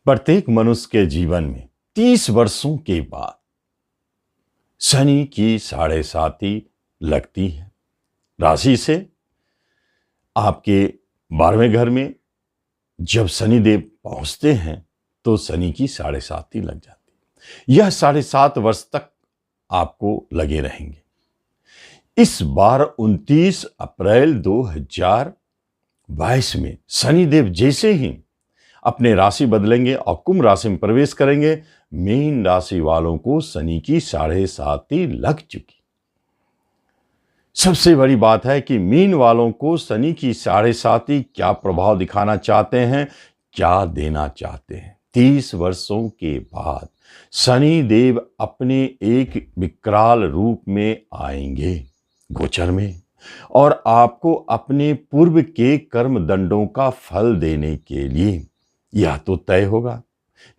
प्रत्येक मनुष्य के जीवन में 30 वर्षों के बाद शनि की 7.5 लगती है। राशि से आपके 12वें घर में जब शनिदेव पहुंचते हैं तो शनि की 7.5 लग जाती है। यह 7.5 वर्ष तक आपको लगे रहेंगे। इस बार 29 अप्रैल 2022 में शनिदेव जैसे ही अपने राशि बदलेंगे और कुंभ राशि में प्रवेश करेंगे, मीन राशि वालों को शनि की 7.5 लग चुकी। सबसे बड़ी बात है कि मीन वालों को शनि की 7.5 क्या प्रभाव दिखाना चाहते हैं, क्या देना चाहते हैं। 30 वर्षों के बाद शनि देव अपने एक विकराल रूप में आएंगे गोचर में, और आपको अपने पूर्व के कर्म दंडों का फल देने के लिए यह तो तय होगा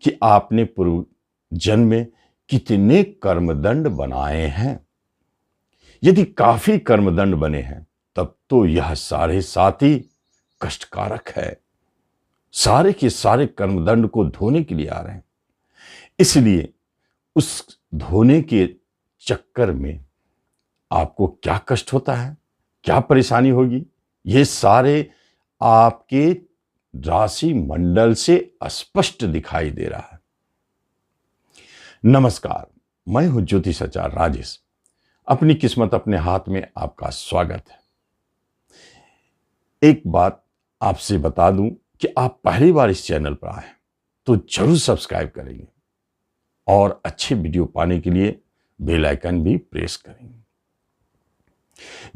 कि आपने पूर्व जन्म में कितने कर्मदंड बनाए हैं। यदि काफी कर्मदंड बने हैं तब तो यह 7.5 कष्टकारक है। सारे के सारे कर्मदंड को धोने के लिए आ रहे हैं, इसलिए उस धोने के चक्कर में आपको क्या कष्ट होता है, क्या परेशानी होगी, ये सारे आपके राशि मंडल से स्पष्ट दिखाई दे रहा है। नमस्कार, मैं हूं ज्योतिषाचार्य राजेश। अपनी किस्मत अपने हाथ में आपका स्वागत है। एक बात आपसे बता दूं कि आप पहली बार इस चैनल पर आए तो जरूर सब्सक्राइब करेंगे और अच्छे वीडियो पाने के लिए बेल आइकन भी प्रेस करेंगे।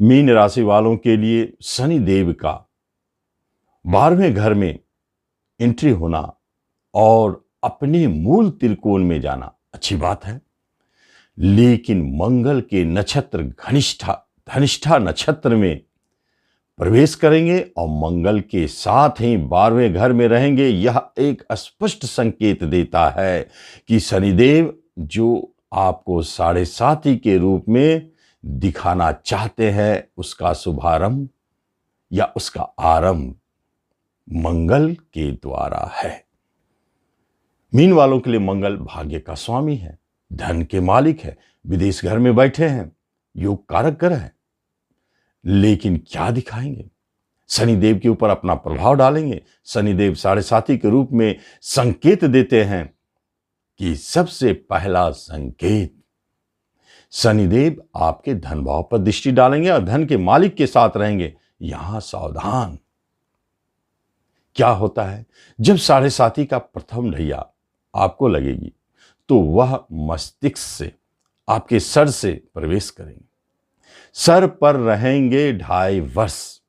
मीन राशि वालों के लिए शनि देव का 12वें घर में एंट्री होना और अपने मूल त्रिकोण में जाना अच्छी बात है, लेकिन मंगल के नक्षत्र धनिष्ठा नक्षत्र में प्रवेश करेंगे और मंगल के साथ ही 12वें घर में रहेंगे। यह एक स्पष्ट संकेत देता है कि शनिदेव जो आपको 7.5 के रूप में दिखाना चाहते हैं, उसका शुभारंभ या उसका आरंभ मंगल के द्वारा है। मीन वालों के लिए मंगल भाग्य का स्वामी है, धन के मालिक है, विदेश घर में बैठे हैं, योग कारक ग्रह है। लेकिन क्या दिखाएंगे? शनिदेव के ऊपर अपना प्रभाव डालेंगे। शनिदेव 7.5 के रूप में संकेत देते हैं कि सबसे पहला संकेत, शनिदेव आपके धन भाव पर दृष्टि डालेंगे और धन के मालिक के साथ रहेंगे। यहां सावधान। क्या होता है जब 7.5 का प्रथम ढैया आपको लगेगी तो वह मस्तिष्क से आपके सर से प्रवेश करेंगे। सर पर रहेंगे 2.5 वर्ष।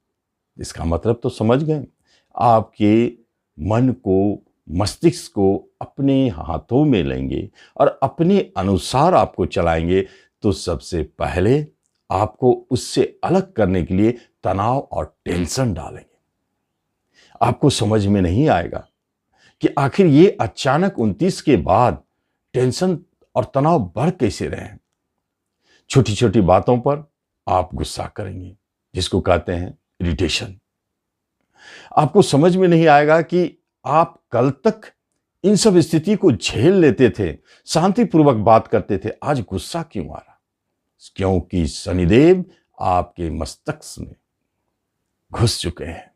इसका मतलब तो समझ गए। आपके मन को, मस्तिष्क को अपने हाथों में लेंगे और अपने अनुसार आपको चलाएंगे। तो सबसे पहले आपको उससे अलग करने के लिए तनाव और टेंशन डालेंगे। आपको समझ में नहीं आएगा कि आखिर ये अचानक 29 के बाद टेंशन और तनाव बढ़ कैसे रहे हैं। छोटी छोटी बातों पर आप गुस्सा करेंगे, जिसको कहते हैं इरिटेशन। आपको समझ में नहीं आएगा कि आप कल तक इन सब स्थिति को झेल लेते थे, शांतिपूर्वक बात करते थे, आज गुस्सा क्यों आ रहा? क्योंकि शनिदेव आपके मस्तिष्क में घुस चुके हैं।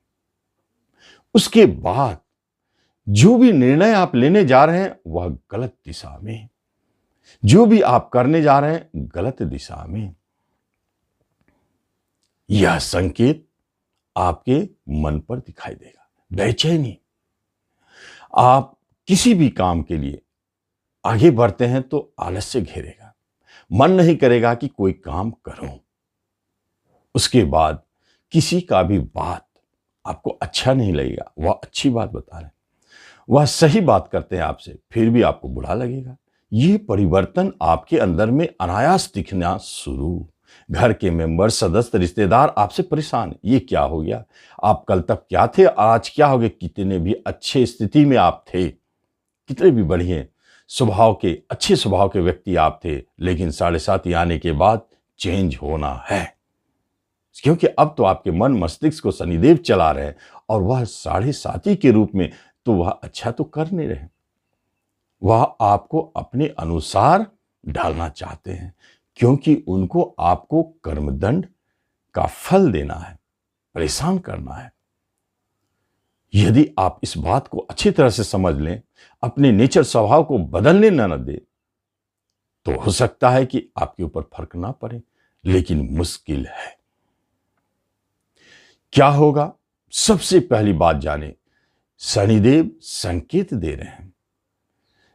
उसके बाद जो भी निर्णय आप लेने जा रहे हैं वह गलत दिशा में, जो भी आप करने जा रहे हैं गलत दिशा में। यह संकेत आपके मन पर दिखाई देगा। बेचैनी, आप किसी भी काम के लिए आगे बढ़ते हैं तो आलस्य घेरेगा, मन नहीं करेगा कि कोई काम करूं। उसके बाद किसी का भी बात आपको अच्छा नहीं लगेगा। वह अच्छी बात बता रहे हैं, वह सही बात करते हैं आपसे, फिर भी आपको बुरा लगेगा। ये परिवर्तन आपके अंदर में अनायास दिखना शुरू। घर के मेंबर, सदस्य, रिश्तेदार आपसे परेशान, ये क्या हो गया? आप कल तक क्या थे, आज क्या हो गया? कितने भी अच्छे स्थिति में आप थे, कितने भी बढ़िया स्वभाव के, अच्छे स्वभाव के व्यक्ति आप थे, लेकिन 7.5 आने के बाद चेंज होना है। क्योंकि अब तो आपके मन मस्तिष्क को शनिदेव चला रहे हैं और वह 7.5 के रूप में, तो वह अच्छा तो कर नहीं रहे। वह आपको अपने अनुसार ढालना चाहते हैं, क्योंकि उनको आपको कर्मदंड का फल देना है, परेशान करना है। यदि आप इस बात को अच्छी तरह से समझ लें, अपने नेचर स्वभाव को बदलने न दे, तो हो सकता है कि आपके ऊपर फर्क ना पड़े, लेकिन मुश्किल है। क्या होगा? सबसे पहली बात जाने, शनिदेव संकेत दे रहे हैं।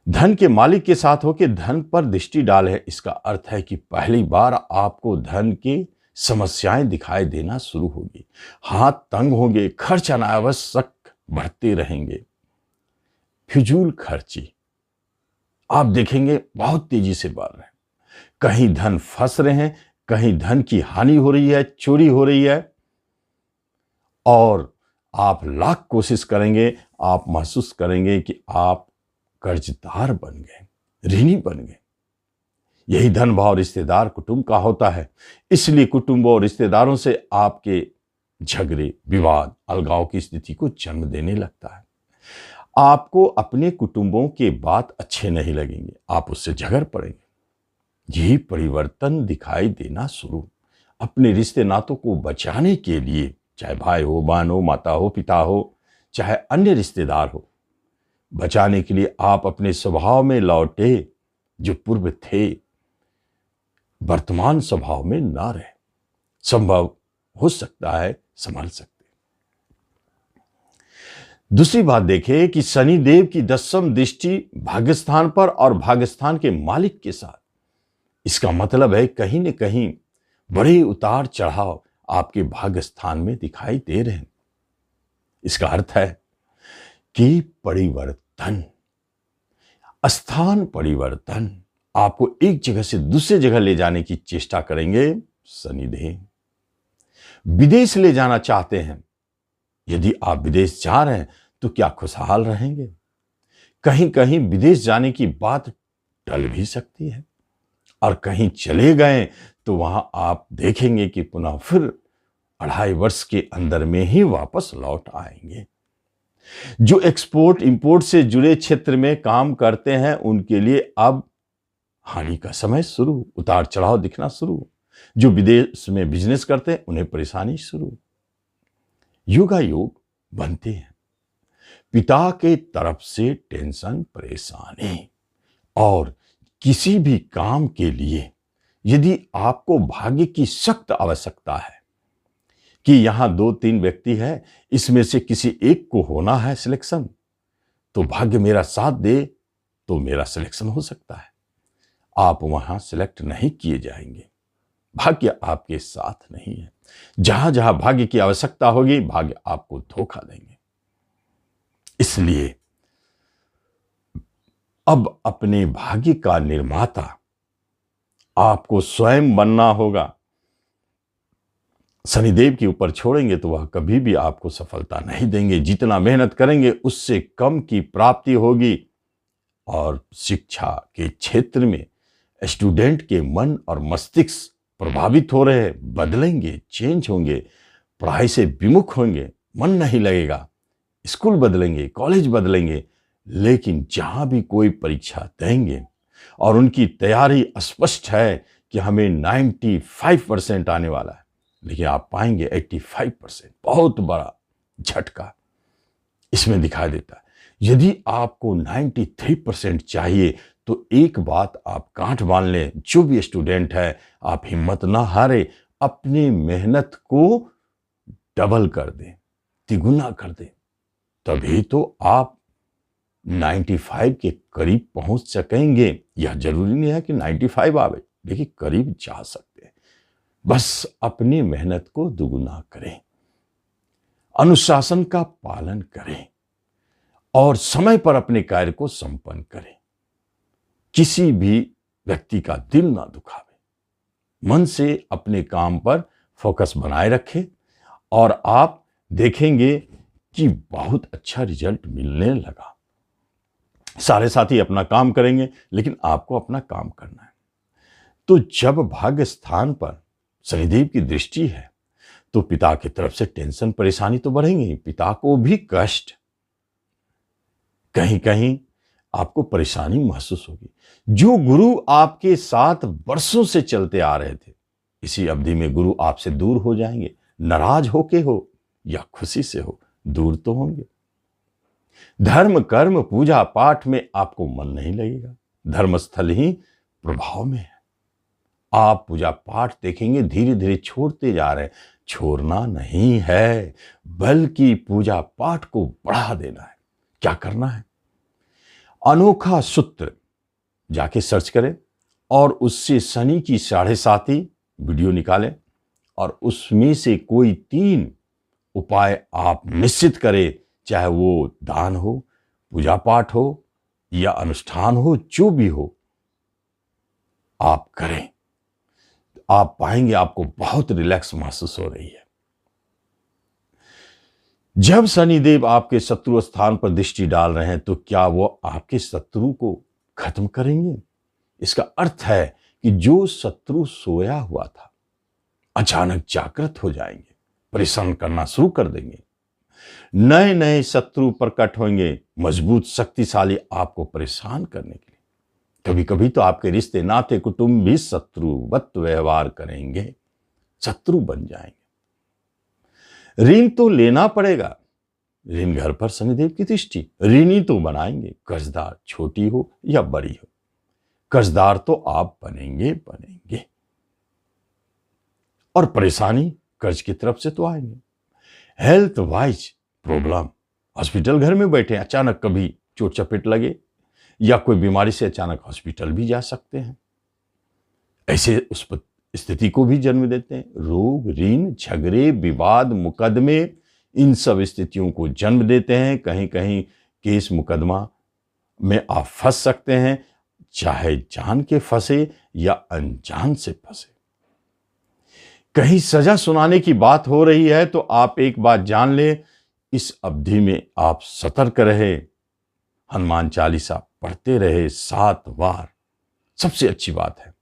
धन के मालिक के साथ होकर धन पर दृष्टि डाले, इसका अर्थ है कि पहली बार आपको धन की समस्याएं दिखाई देना शुरू होगी। हाथ तंग होंगे, खर्च अनावश्यक बढ़ते रहेंगे। फिजूल खर्ची आप देखेंगे बहुत तेजी से बढ़ रहे हैं। कहीं धन फंस रहे हैं, कहीं धन की हानि हो रही है, चोरी हो रही है, और आप लाख कोशिश करेंगे, आप महसूस करेंगे कि आप कर्जदार बन गए, ऋणी बन गए। यही धन भाव रिश्तेदार कुटुंब का होता है। इसलिए कुटुंब और रिश्तेदारों से आपके झगड़े, विवाद, अलगाव की स्थिति को जन्म देने लगता है। आपको अपने कुटुंबों के बात अच्छे नहीं लगेंगे, आप उससे झगड़ पड़ेंगे। यही परिवर्तन दिखाई देना शुरू। अपने रिश्ते नातों को बचाने के लिए, चाहे भाई हो, बहन हो, माता हो, पिता हो, चाहे अन्य रिश्तेदार हो, बचाने के लिए आप अपने स्वभाव में लौटे, जो पूर्व थे, वर्तमान स्वभाव में ना रहे। संभव हो सकता है संभल सकते। दूसरी बात देखें कि शनि देव की 10वीं दृष्टि भाग्यस्थान पर और भाग्यस्थान के मालिक के साथ। इसका मतलब है कहीं न कहीं बड़े उतार चढ़ाव आपके भाग्यस्थान में दिखाई दे रहे हैं। इसका अर्थ है कि परिवर्तन, स्थान परिवर्तन, आपको एक जगह से दूसरी जगह ले जाने की चेष्टा करेंगे शनिदेव। विदेश ले जाना चाहते हैं। यदि आप विदेश जा रहे हैं तो क्या खुशहाल रहेंगे? कहीं कहीं विदेश जाने की बात टल भी सकती है, और कहीं चले गए तो वहां आप देखेंगे कि पुनः फिर 2.5 वर्ष के अंदर में ही वापस लौट आएंगे। जो एक्सपोर्ट इंपोर्ट से जुड़े क्षेत्र में काम करते हैं, उनके लिए अब हानि का समय शुरू, उतार चढ़ाव दिखना शुरू। जो विदेश में बिजनेस करते हैं, उन्हें परेशानी शुरू। योगायोग बनते हैं। पिता के तरफ से टेंशन, परेशानी, और किसी भी काम के लिए यदि आपको भाग्य की सख्त आवश्यकता है कि यहां 2-3 व्यक्ति है, इसमें से किसी एक को होना है सिलेक्शन, तो भाग्य मेरा साथ दे तो मेरा सिलेक्शन हो सकता है। आप वहां सिलेक्ट नहीं किए जाएंगे, भाग्य आपके साथ नहीं है। जहां जहां भाग्य की आवश्यकता होगी, भाग्य आपको धोखा देंगे। इसलिए अब अपने भाग्य का निर्माता आपको स्वयं बनना होगा। शनिदेव के ऊपर छोड़ेंगे तो वह कभी भी आपको सफलता नहीं देंगे। जितना मेहनत करेंगे उससे कम की प्राप्ति होगी। और शिक्षा के क्षेत्र में स्टूडेंट के मन और मस्तिष्क प्रभावित हो रहे हैं, बदलेंगे, चेंज होंगे, पढ़ाई से विमुख होंगे, मन नहीं लगेगा, स्कूल बदलेंगे, कॉलेज बदलेंगे, लेकिन जहां भी कोई परीक्षा देंगे और उनकी तैयारी स्पष्ट है कि हमें 95% आने वाला है, लेकिन आप पाएंगे 85%। बहुत बड़ा झटका इसमें दिखाई देता है। यदि आपको 93% चाहिए तो एक बात आप गांठ बांध लें, जो भी स्टूडेंट है, आप हिम्मत ना हारे, अपनी मेहनत को डबल कर दें, तिगुना कर दें, तभी तो आप 95 के करीब पहुंच सकेंगे। यह जरूरी नहीं है कि 95 आवे, लेकिन करीब जा सकते हैं। बस अपनी मेहनत को दुगुना करें, अनुशासन का पालन करें और समय पर अपने कार्य को संपन्न करें। किसी भी व्यक्ति का दिल ना दुखावे, मन से अपने काम पर फोकस बनाए रखें और आप देखेंगे कि बहुत अच्छा रिजल्ट मिलने लगा। सारे साथी अपना काम करेंगे, लेकिन आपको अपना काम करना है। तो जब भाग्य स्थान पर शनिदेव की दृष्टि है तो पिता की तरफ से टेंशन, परेशानी तो बढ़ेंगे ही, पिता को भी कष्ट, कहीं कहीं आपको परेशानी महसूस होगी। जो गुरु आपके साथ वर्षों से चलते आ रहे थे, इसी अवधि में गुरु आपसे दूर हो जाएंगे। नाराज होके हो या खुशी से हो, दूर तो होंगे। धर्म कर्म पूजा पाठ में आपको मन नहीं लगेगा। धर्मस्थल ही प्रभाव में है। आप पूजा पाठ देखेंगे धीरे धीरे छोड़ते जा रहे हैं। छोड़ना नहीं है, बल्कि पूजा पाठ को बढ़ा देना है। क्या करना है? अनोखा सूत्र जाके सर्च करें और उससे शनि की 7.5 वीडियो निकालें और उसमें से कोई 3 उपाय आप निश्चित करें, चाहे वो दान हो, पूजा पाठ हो या अनुष्ठान हो, जो भी हो, आप करें। आप पाएंगे आपको बहुत रिलैक्स महसूस हो रही है। जब शनिदेव आपके शत्रु स्थान पर दृष्टि डाल रहे हैं, तो क्या वो आपके शत्रु को खत्म करेंगे? इसका अर्थ है कि जो शत्रु सोया हुआ था, अचानक जागृत हो जाएंगे, परेशान करना शुरू कर देंगे। नए नए शत्रु प्रकट होंगे, मजबूत शक्तिशाली आपको परेशान करने के लिए। कभी कभी तो आपके रिश्ते नाते कुटुंब भी शत्रुवत व्यवहार करेंगे, शत्रु बन जाएंगे। ऋण तो लेना पड़ेगा। ऋण घर पर शनिदेव की दृष्टि, ऋणी तो बनाएंगे, कर्जदार छोटी हो या बड़ी हो, कर्जदार तो आप बनेंगे। और परेशानी कर्ज की तरफ से तो आएंगे। हेल्थ वाइज प्रॉब्लम, हॉस्पिटल घर में बैठे अचानक कभी चोट चपेट लगे या कोई बीमारी से अचानक हॉस्पिटल भी जा सकते हैं। ऐसे उस स्थिति को भी जन्म देते हैं। रोग, ऋण, झगड़े, विवाद, मुकदमे, इन सब स्थितियों को जन्म देते हैं। कहीं कहीं केस मुकदमा में आप फंस सकते हैं, चाहे जान के फंसे या अनजान से फंसे। कहीं सजा सुनाने की बात हो रही है तो आप एक बात जान लें, इस अवधि में आप सतर्क रहे, हनुमान चालीसा पढ़ते रहे 7 बार। सबसे अच्छी बात है,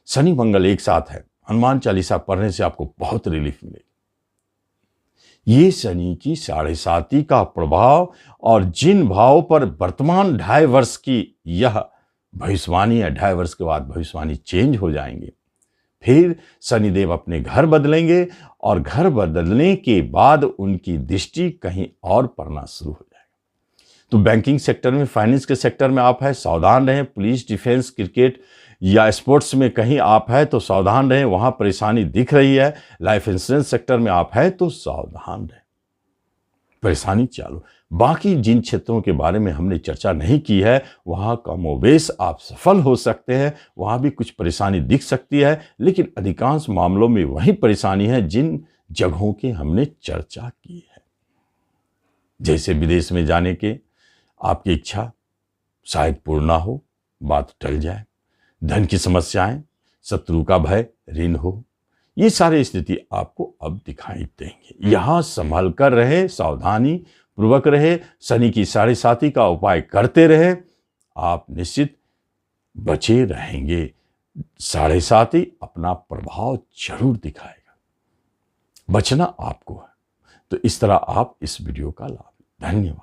शनि मंगल एक साथ है, हनुमान चालीसा पढ़ने से आपको बहुत रिलीफ मिलेगी। ये शनि की 7.5 का प्रभाव और जिन भाव पर वर्तमान 2.5 वर्ष की यह भविष्यवाणी या 2.5 वर्ष के बाद भविष्यवाणी चेंज हो जाएंगे। फिर शनिदेव अपने घर बदलेंगे और घर बदलने के बाद उनकी दृष्टि कहीं और पड़ना शुरू हो जाएगा। तो बैंकिंग सेक्टर में, फाइनेंस के सेक्टर में आप हैं, सावधान रहें। पुलिस, डिफेंस, क्रिकेट या स्पोर्ट्स में कहीं आप हैं तो सावधान रहें, वहां परेशानी दिख रही है। लाइफ इंश्योरेंस सेक्टर में आप हैं तो सावधान रहें, परेशानी चालू। बाकी जिन क्षेत्रों के बारे में हमने चर्चा नहीं की है, वहां कमोबेश आप सफल हो सकते हैं, वहां भी कुछ परेशानी दिख सकती है, लेकिन अधिकांश मामलों में वही परेशानी है जिन जगहों की हमने चर्चा की है। जैसे विदेश में जाने के आपकी इच्छा शायद पूर्ण ना हो, बात टल जाए, धन की समस्याएं, शत्रु का भय, ऋण हो, ये सारी स्थिति आपको अब दिखाई देंगे। यहां संभल कर रहे, सावधानी पूर्वक रहे, शनि की 7.5 का उपाय करते रहे, आप निश्चित बचे रहेंगे। 7.5 अपना प्रभाव जरूर दिखाएगा, बचना आपको है। तो इस तरह आप इस वीडियो का लाभ। धन्यवाद।